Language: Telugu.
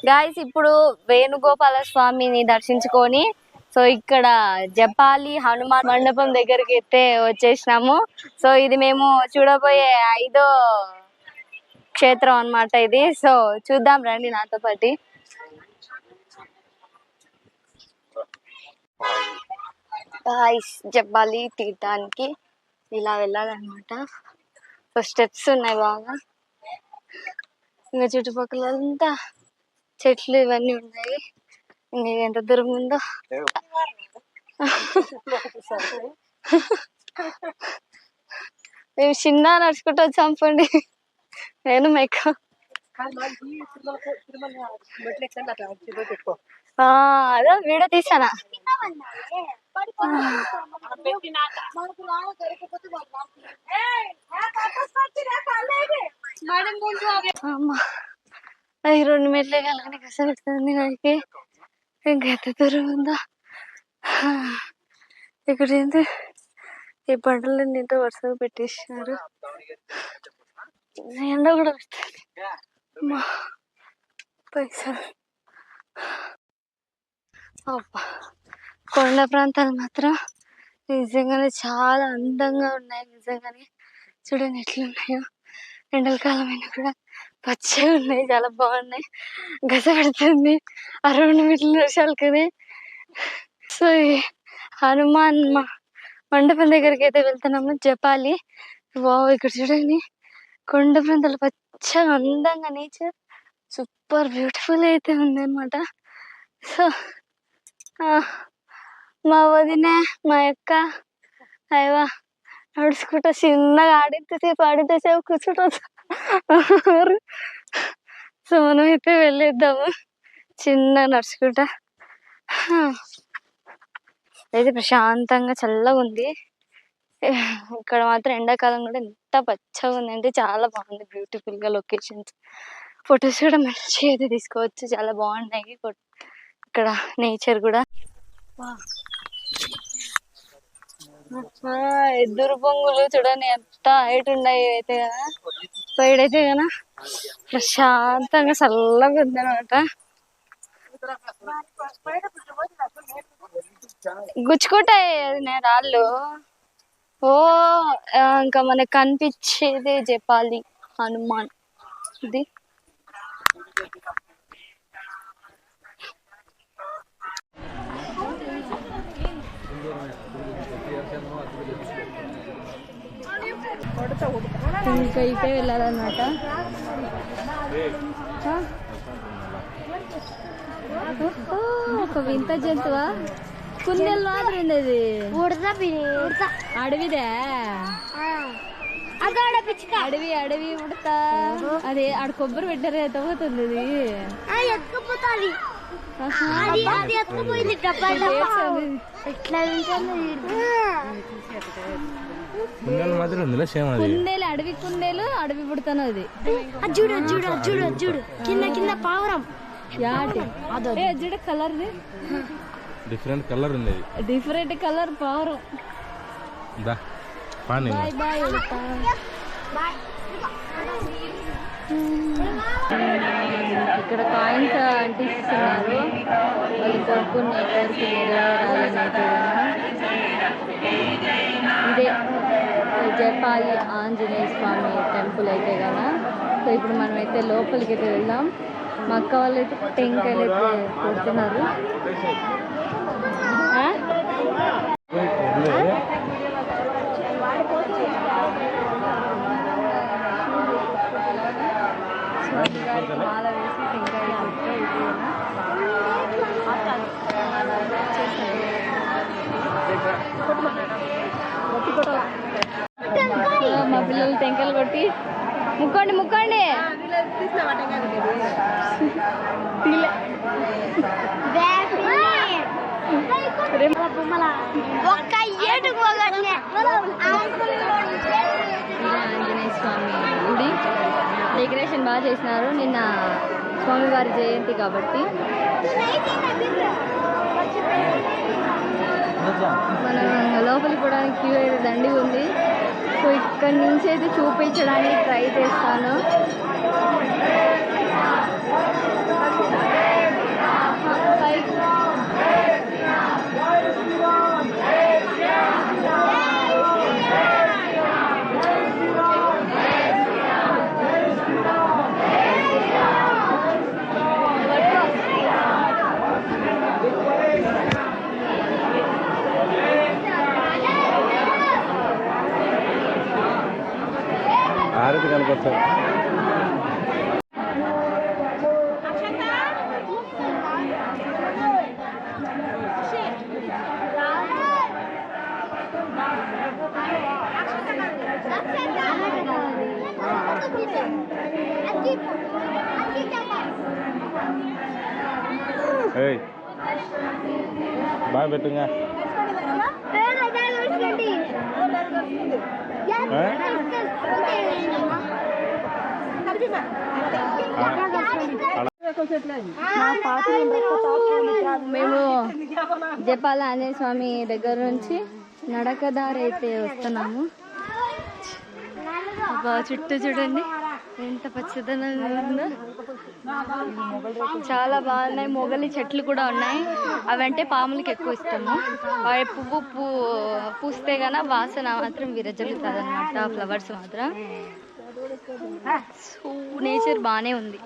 గాయస్ ఇప్పుడు వేణుగోపాల స్వామిని దర్శించుకొని సో ఇక్కడ జపాలి హనుమాన్ మండపం దగ్గరికి అయితే వచ్చేసినాము. సో ఇది మేము చూడబోయే 5వ క్షేత్రం అన్నమాట ఇది. సో చూద్దాం రండి నాతో పాటు. గాయస్ జపాలి తీర్థానికి ఇలా వెళ్ళాలన్నమాట. సో స్టెప్స్ ఉన్నాయి బాగా. ఇంకా చుట్టుపక్కల అంతా చెట్లు ఇవన్నీ ఉన్నాయి. ఇంకా ఎంత దూరం ఉందో మేము చిన్న నడుచుకుంటూ వచ్చాం పండి. నేను మేక అదే వీడియో తీసానా. అది 2 మెట్లే కలగని కసపెడుతుంది నాకు. ఇంకెంత దూరం ఉందా. ఇక్కడ ఏంటి ఈ బండలన్నీ ఎంతో వరుసగా పెట్టేసినారు. ఎండ కూడా వస్తుంది. పైసలు కొండ ప్రాంతాలు మాత్రం నిజంగానే చాలా అందంగా ఉన్నాయి. నిజంగానే చూడండి ఎట్లున్నాయో. ఎండల కాలం అయినా కూడా పచ్చగా ఉన్నాయి, చాలా బాగున్నాయి. గస పెడుతుంది ఆ 2 మీటర్ల వర్షాలకనే. సో హనుమాన్ మండపం దగ్గరికి అయితే వెళ్తున్నాము, జపాలి. వావ్, ఇక్కడ చూడండి కొండ ప్రాంతాలు పచ్చగా అందంగా నేచర్ సూపర్ బ్యూటిఫుల్ అయితే ఉంది అనమాట. సో మా వదిన మా యొక్క అయ్యవా నడుచుకుంటా చిన్నగా ఆడితేసేపు కూర్చుంటారు. సో మనం అయితే వెళ్ళేద్దాము చిన్న నడుచుకుంటా. అయితే ప్రశాంతంగా చల్లగా ఉంది. ఇక్కడ మాత్రం ఎండాకాలం కూడా ఎంత పచ్చగా ఉంది అంటే చాలా బాగుంది. బ్యూటిఫుల్ గా లొకేషన్స్, ఫొటోస్ కూడా మంచిగా అయితే తీసుకోవచ్చు. చాలా బాగున్నాయి ఇక్కడ నేచర్ కూడా. ఎదురు బొంగులు చూడండి ఎంత హైట్ ఉన్నాయి అయితే కదా. సైడ్ అయితే కదా ప్రశాంతంగా చల్లగా ఉంది అనమాట. గుచ్చుకుంటాయి అది రాళ్ళు. ఇంకా మనకు కనిపించేది జపాలి హనుమాన్ ఇది. ఇంకా ఇటే వెళ్ళాలన్నమాట. ఒక వింత జంతువా కుందేలు మాత్రం ఉండేది. అడవిదే అడవి ఉడతా. అదే ఆడ కొబ్బరి పెట్టారు ఎత్తపోతుంది. కుందేలు అడవి కుందేలు అడవి పుడతాను. అది చూడు కింద పావురం చూడ కలర్ డిఫరెంట్ కలర్ ఉంది. డిఫరెంట్ కలర్ పావురం. Bye bye. ఇక్కడ కాయిన్స్ అంటిస్తున్నారు. వాళ్ళు కొనుక్కునే ఇదే జపాలి ఆంజనేయ స్వామి టెంపుల్ అయితే కదా. సో ఇప్పుడు మనం అయితే లోపలికి అయితే వెళ్దాం. మా అక్క వాళ్ళు అయితే టెంకాయలు అయితే కొడుతున్నారు. మాల వేసి టెంకాయలు మా పిల్లలు టెంకాయలు కొట్టి ముక్కోండి ఆంజనేయ స్వామి గుడి డెకరేషన్ బాగా చేసినారు. నిన్న స్వామివారి జయంతి కాబట్టి. మనం లోపలికి పోవడానికి క్యూ అయితే దండి ఉంది. సో ఇక్కడి నుంచి అయితే చూపించడానికి ట్రై చేస్తాను. ఏయ్ బాగా పెట్టుగా మేము జపాల ఆంజనేయ స్వామి దగ్గర నుంచి నడకదారి అయితే వస్తున్నాము. చుట్టూ చూడండి ఎంత పచ్చదనంగా ఉందో, చాలా బాగున్నాయి. మొగలి చెట్లు కూడా ఉన్నాయి. అవంటే పాములకి ఎక్కువ ఇష్టము. పువ్వు పూస్తే గన వాసన మాత్రం విరజల్లుతుంది అనమాట, ఆ ఫ్లవర్స్ మాత్రం. సో నేచర్ బాగానే ఉంది.